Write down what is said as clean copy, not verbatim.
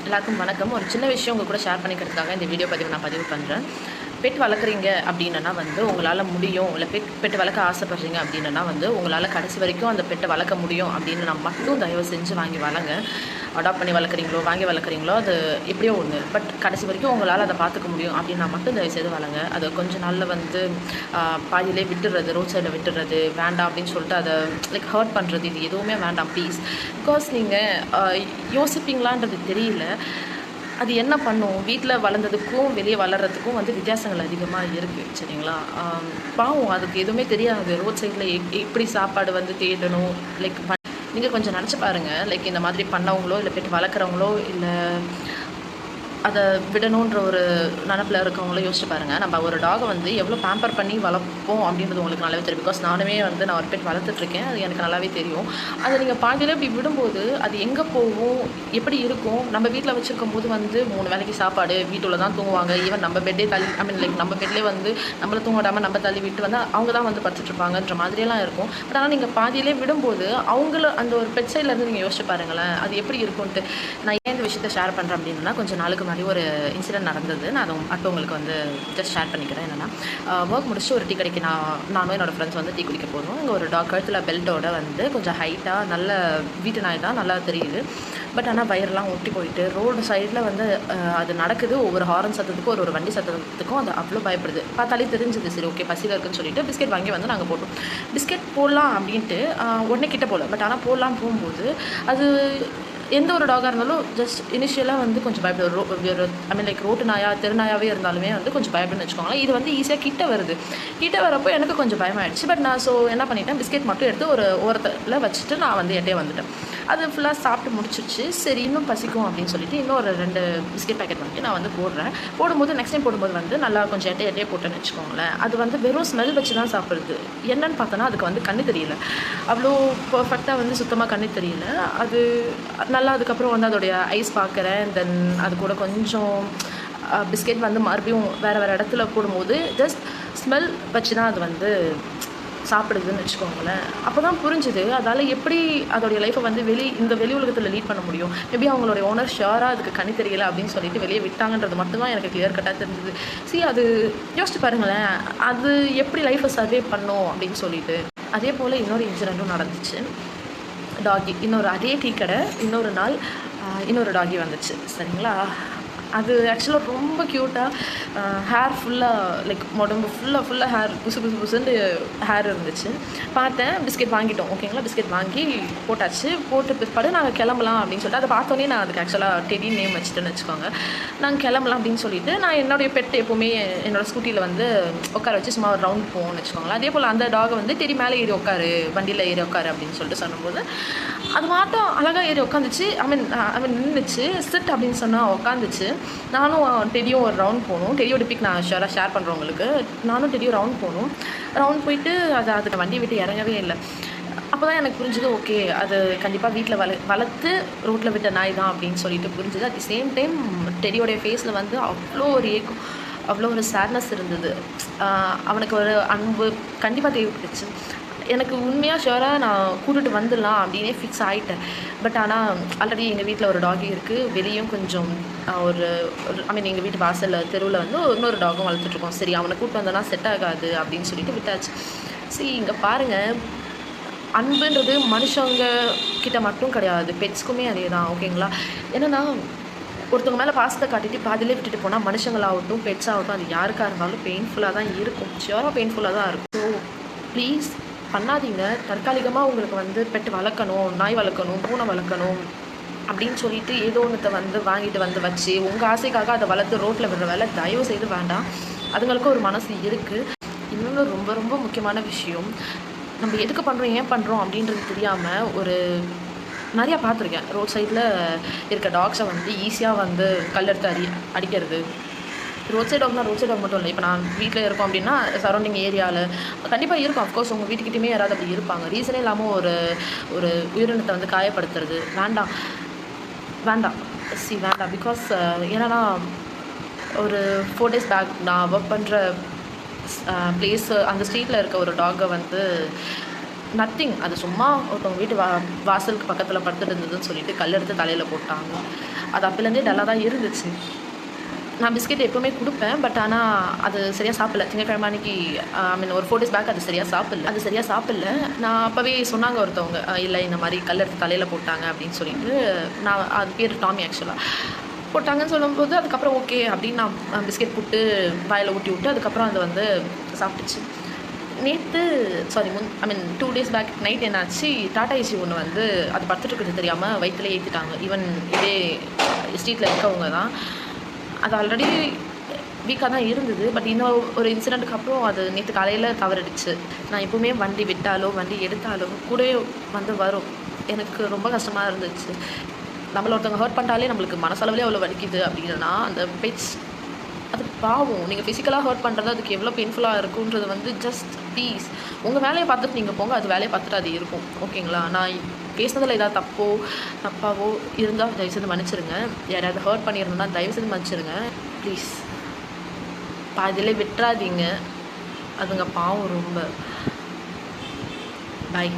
எல்லாருக்கும் வணக்கம். ஒரு சின்ன விஷயம் உங்கள் கூட ஷேர் பண்ணிக்கிறதுக்காக இந்த வீடியோ பதிவு பண்ணுறேன். பெட் வளர்க்குறீங்க அப்படின்னா உங்களால் முடியும், இல்லை பெட்டு வளர்க்க ஆசைப்படுறீங்க அப்படின்னா உங்களால் கடைசி வரைக்கும் அந்த பெட்டை வளர்க்க முடியும் அப்படின்னு நான் மட்டும் தயவு செஞ்சு வாங்கி வளங்க. அடாப்ட் பண்ணி வளர்க்குறீங்களோ வாங்கி வளர்க்குறீங்களோ அது எப்படியோ ஒன்று, பட் கடைசி வரைக்கும் உங்களால் அதை பார்த்துக்க முடியும் அப்படின்னா மட்டும் தயவு செய்து வளங்க. அது கொஞ்சம் நாளில் பாதியிலே விட்டுறது, ரோட் சைடில் விட்டுறது வேண்டாம் அப்படின்னு சொல்லிட்டு அதை ஹர்ட் பண்ணுறது, இது எதுவுமே வேண்டாம் ப்ளீஸ். பிகாஸ் நீங்கள் யோசிப்பீங்களான்றது தெரியல. அது என்ன பண்ணும், வீட்டில் வளர்ந்ததுக்கும் வெளியே வளர்கிறதுக்கும் வித்தியாசங்கள் அதிகமாக இருக்குது, சரிங்களா? பாவம், அதுக்கு எதுவுமே தெரியாது. ரோட் சைடில் எப்படி சாப்பாடு தேடணும், நீங்கள் கொஞ்சம் நினச்சி பாருங்கள். இந்த மாதிரி பண்ணவங்களோ இல்லை பெட்டு வளர்க்குறவங்களோ இல்லை அதை விடணுன்ற ஒரு நினப்பில் இருக்கவங்கள யோசிச்சு பாருங்கள். நம்ம ஒரு டாகை எவ்வளோ பேம்பர் பண்ணி வளர்ப்போம் அப்படின்றது உங்களுக்கு நல்லாவே தெரியும். பிகாஸ் நானுமே நான் ஒரு பெட் வளர்த்துட்ருக்கேன், அது எனக்கு நல்லாவே தெரியும். அதை நீங்கள் பாதியில் இப்படி விடும்போது அது எங்கே போகும், எப்படி இருக்கும். நம்ம வீட்டில் வச்சுருக்கும் போது 3 வேளைக்கு சாப்பாடு, வீட்டில் தான் தூங்குவாங்க. ஈவன் நம்ம பெட்டே தள்ளி நம்ம பெட்லேயே நம்மளை தூங்க விடாமல் நம்ம தள்ளி விட்டு அவங்க தான் படுத்துட்ருப்பாங்கன்ற மாதிரியெல்லாம் இருக்கும். பட் ஆனால் நீங்கள் பாதியிலே விடும்போது அவங்கள அந்த ஒரு பெட் சைட்லேருந்து நீங்கள் யோசிச்சு பாருங்களேன், அது எப்படி இருக்கும்ன்ட்டு. நான் ஏன் இந்த விஷயத்தை ஷேர் பண்ணுறேன் அப்படின்னா, கொஞ்சம் நாளுக்கு ஒரு இன்சிடென்ட் நடந்தது. நான் அதை உங்களுக்கு ஜஸ்ட் ஷேர் பண்ணிக்கிறேன். என்னென்னா, ஒர்க் முடிச்சுட்டு ஒரு டீ கடைக்கு நானும் என்னோடய ஃப்ரெண்ட்ஸ் டீ குடிக்க போகிறோம். இங்கே ஒரு டாக் கழுத்தில் பெல்ட்டோட கொஞ்சம் ஹைட்டாக நல்ல வீட்டு நாய் தான், நல்லா தெரியுது. பட் ஆனால் வயர்லாம் ஒட்டி போயிட்டு ரோடு சைடில் அது நடக்குது. ஒவ்வொரு ஹாரன் சத்தத்துக்கும் ஒரு வண்டி சத்தத்துக்கும் அது அவ்வளோ பயப்படுது. பார்த்தாலே தெரிஞ்சுது. சரி, ஓகே, பசியில் இருக்குன்னு சொல்லிட்டு பிஸ்கெட் வாங்கி நாங்கள் போட்டோம். பிஸ்கெட் போடலாம் அப்படின்ட்டு உடனே கிட்ட போகல. பட் ஆனால் போடலாம் போகும்போது அது எந்த ஒரு டாகாக இருந்தாலும் ஜஸ்ட் இனிஷியலாக கொஞ்சம் பயப்படுது. ரோட்டு நாயா தெருநாயாவே இருந்தாலுமே கொஞ்சம் பயப்படுன்னு வச்சுக்கோங்களேன். இது ஈஸியாக கிட்ட வருது. கிட்ட வரப்போ எனக்கு கொஞ்சம் பயமாயிடுச்சு. பட் நான் என்ன பண்ணிட்டேன், பிஸ்கெட் மட்டும் எடுத்து ஒரு ஓரத்தில் வச்சுட்டு நான் எட்டே வந்துட்டேன். அது ஃபுல்லாக சாப்பிட்டு முடிச்சிருச்சு. சரி, இன்னும் பசிக்கும் அப்படின்னு சொல்லிட்டு இன்னும் ஒரு 2 பிஸ்கெட் பேக்கெட் நான் போடுறேன். போடும்போது நெக்ஸ்ட் டைம் போடும்போது நல்லா கொஞ்சம் எட்டே போட்டேன்னு வச்சுக்கோங்களேன். அது வெறும் ஸ்மெல் வச்சு தான் சாப்பிடுது. என்னன்னு பார்த்தோன்னா அதுக்கு கண்ணு தெரியல. அவ்வளோ பர்ஃபெக்டாக சுத்தமாக கண்ணு தெரியல. அது நல்லா அதுக்கப்புறம் அதோடைய ஐஸ் பார்க்குறேன். தென் அது கூட கொஞ்சம் பிஸ்கெட் மறுபடியும் வேறு இடத்துல போடும்போது ஜஸ்ட் ஸ்மெல் வச்சு தான் அது சாப்பிடுதுன்னு வச்சுக்கோங்களேன். அப்போ தான் புரிஞ்சுது அதால் எப்படி அதோடைய லைஃப்பை இந்த வெளி உலகத்தில் லீட் பண்ண முடியும். மேபி அவங்களுடைய ஓனர் ஷியோராக அதுக்கு கண்ணு தெரியலை அப்படின்னு சொல்லிட்டு வெளியே விட்டாங்கன்றது மட்டும்தான் எனக்கு கிளியர் கட்டாக தெரிஞ்சுது. அது யோசிச்சு பாருங்களேன், அது எப்படி லைஃப்பை சர்வே பண்ணும் அப்படின்னு சொல்லிட்டு. அதே போல் இன்னொரு இன்சிடெண்ட்டும் நடந்துச்சு. டாகி அதே டீ கடை இன்னொரு நாள் இன்னொரு டாகி வந்துச்சு, சரிங்களா? அது ஆக்சுவலாக ரொம்ப க்யூட்டாக ஹேர் ஃபுல்லாக உடம்பு ஃபுல்லாக ஹேர் புசுன்னு ஹேர் இருந்துச்சு. பார்த்தேன், பிஸ்கெட் வாங்கிட்டோம், ஓகேங்களா? பிஸ்கெட் வாங்கி போட்டாச்சு. போட்டு பிற்பாடு நாங்கள் கிளம்பலாம் அப்படின்னு சொல்லிட்டு அதை பார்த்தோன்னே நான் அதுக்கு ஆக்சுவலாக டெடி நேம் வச்சுட்டேன்னு வச்சுக்கோங்க. நாங்கள் கிளம்பலாம் அப்படின்னு சொல்லிட்டு நான் என்னுடைய பெட் எப்போவுமே என்னோடய ஸ்கூட்டியில் உட்கார வச்சு சும்மா ஒரு ரவுண்ட் போகணும்னு வச்சுக்கோங்களேன். அதே போல் அந்த டாகை டெடி மேலே ஏறி உட்காரு, வண்டியில் ஏறி உட்காரு அப்படின்னு சொல்லிட்டு சொல்லும்போது அது மாட்டம் அழகாக ஏறி உட்காந்துச்சு. ஐ மீன் நின்றுச்சு. சிட் அப்படின்னு சொன்னால் உட்காந்துச்சு. நானும் டெடியும் ஒரு ரவுண்ட் போகணும். டெடியோட பிக் நான் ஷேர் பண்ணுறேன் உங்களுக்கு. நானும் டெடியும் ரவுண்ட் போகணும். ரவுண்ட் போயிட்டு அதுக்கு வண்டி விட்டு இறங்கவே இல்லை. அப்போ தான் எனக்கு புரிஞ்சுது, ஓகே, அது கண்டிப்பாக வீட்டில் வளர்த்து ரோட்டில் விட்ட நாய் தான் அப்படின்னு சொல்லிட்டு புரிஞ்சுது. அட் தி சேம் டைம் டெடியோடைய ஃபேஸில் அவ்வளோ ஒரு ஏக்கம், அவ்வளோ ஒரு சேட்னஸ் இருந்தது. அவனுக்கு ஒரு அன்பு கண்டிப்பாக தேவைப்பட்டுச்சு. எனக்கு உண்மையாக ஷுவராக நான் கூட்டிகிட்டு வந்துடலாம் அப்படின்னே ஃபிக்ஸ் ஆகிட்டேன். பட் ஆனால் ஆல்ரெடி எங்கள் வீட்டில் ஒரு டாகி இருக்குது. வெளியும் கொஞ்சம் எங்கள் வீட்டு வாசலில் தெருவில் இன்னொரு டாகும் வளர்த்துட்ருக்கோம். சரி, அவனை கூப்பிட்டு வந்தோன்னா செட் ஆகாது அப்படின்னு சொல்லிட்டு விட்டாச்சு. சரி, இங்கே பாருங்கள், அன்புன்றது மனுஷங்க கிட்ட மட்டும் கிடையாது, பெட்ஸ்க்குமே அதே தான், ஓகேங்களா? என்னென்னா, ஒருத்தவங்க மேலே பாசத்தை காட்டிட்டு பாதியிலே விட்டுட்டு போனால் மனுஷங்களாகட்டும் பெட்ஸ் ஆகட்டும் அது யாருக்காக இருந்தாலும் பெயின்ஃபுல்லாக தான் இருக்கும், ஷியோராக பெயின்ஃபுல்லாக தான் இருக்கும். ஸோ ப்ளீஸ் பண்ணாதீங்க. தற்காலிகமாக உங்களுக்கு பெட்டு வளர்க்கணும், நாய் வளர்க்கணும், பூனை வளர்க்கணும் அப்படின்னு சொல்லிட்டு ஏதோ ஒன்றத்தை வாங்கிட்டு வச்சு உங்கள் ஆசைக்காக அதை வளர்த்து ரோட்டில் விடுற வேலை தயவு செய்து வேண்டாம். அதுங்களுக்கும் ஒரு மனசு இருக்குது. இன்னொன்று ரொம்ப ரொம்ப முக்கியமான விஷயம், நம்ம எதுக்கு பண்ணுறோம் ஏன் பண்ணுறோம் அப்படின்றது தெரியாமல் நிறையா பார்த்துருக்கேன். ரோட் சைடில் இருக்க டாக்ஸை ஈஸியாக கல்லெடுத்து அடிக்கிறது. ரோட் சைட் டாக்னா ரோட் சைட் டாக் மட்டும் இல்லை. இப்போ நான் வீட்டில் இருக்கோம் அப்படின்னா சரௌண்டிங் ஏரியாவில் கண்டிப்பாக இருக்கும். அஃப்கோர்ஸ் உங்கள் வீட்டுக்கிட்டேயுமே யாராவது அப்படி இருப்பாங்க. ரீசனே இல்லாமல் ஒரு உயிரினத்தை காயப்படுத்துறது வேண்டாம். வேண்டாம். பிகாஸ் என்னென்னா, ஒரு 4 days பேக் நான் ஒர்க் பண்ணுற பிளேஸு அந்த ஸ்ட்ரீட்டில் இருக்க ஒரு டாகை நத்திங். அது சும்மா ஒருத்தவங்க வீட்டு வாசலுக்கு பக்கத்தில் படுத்துட்டு இருந்ததுன்னு சொல்லிட்டு கல் எடுத்து தலையில் போட்டாங்க. அது அப்போலேருந்தே டல்லாக தான் இருந்துச்சு. நான் பிஸ்கெட் எப்போவுமே கொடுப்பேன். பட் ஆனால் அது சரியாக சாப்பிடல. திங்கட்கிழமை அன்றைக்கி ஒரு 4 days பேக் அது சரியாக சாப்பிடல. நான் அப்போவே சொன்னாங்க ஒருத்தவங்க, இல்லை இந்த மாதிரி கல் எடுத்து தலையில் போட்டாங்க அப்படின்னு சொல்லிட்டு. நான் அது பேர் டாமி ஆக்சுவலாக போட்டாங்கன்னு சொல்லும்போது அதுக்கப்புறம் ஓகே அப்படின்னு நான் பிஸ்கெட் போட்டு வாயில் ஊட்டி விட்டு அதுக்கப்புறம் அதை வந்து சாப்பிட்டுச்சு. நேற்று 2 days பேக் நைட் என்னாச்சு, டாடா ஏசி ஒன்று வந்து அது படுத்துட்டு இருக்கிறது தெரியாமல் வயிற்றுல ஏற்றிட்டாங்க. ஈவன் இதே ஸ்ட்ரீட்டில் இருக்கவங்க தான். அது ஆல்ரெடி வீக்காக தான் இருந்தது. பட் இந்த ஒரு இன்சிடெண்ட்டுக்கு அப்புறம் அது நேற்று காலையில் தவறிடுச்சு. நான் எப்போவுமே வண்டி விட்டாலோ வண்டி எடுத்தாலோ கூடவே வந்து வரும். எனக்கு ரொம்ப கஷ்டமாக இருந்துச்சு. நம்மளை ஒருத்தவங்க ஹர்ட் பண்ணிட்டாலே நம்மளுக்கு மனசளவுலேயே அவ்வளோ வலிக்குது அப்படின்னா அந்த பெட்ஸ் அது பாவம். நீங்கள் ஃபிசிக்கலாக ஹர்ட் பண்ணுறது அதுக்கு எவ்வளோ பெயின்ஃபுல்லாக இருக்குன்றது வந்து ஜஸ்ட் ப்ளீஸ் உங்கள் வேலையை பார்த்துட்டு நீங்கள் போங்க. அது வேலையை பார்த்துட்டு அது இருக்கும். ஓகேங்களா? நான் பேசுனதில் ஏதாவது தப்பாவோ இருந்தால் தயவுசெய்து மன்னிச்சிருங்க. யாராவது ஹர்ட் பண்ணியிருந்தோன்னா தயவுசெய்து மன்னிச்சிருங்க ப்ளீஸ். பாதியிலே விட்டுறாதீங்க. அதுங்க பாவம் ரொம்ப. பாய்.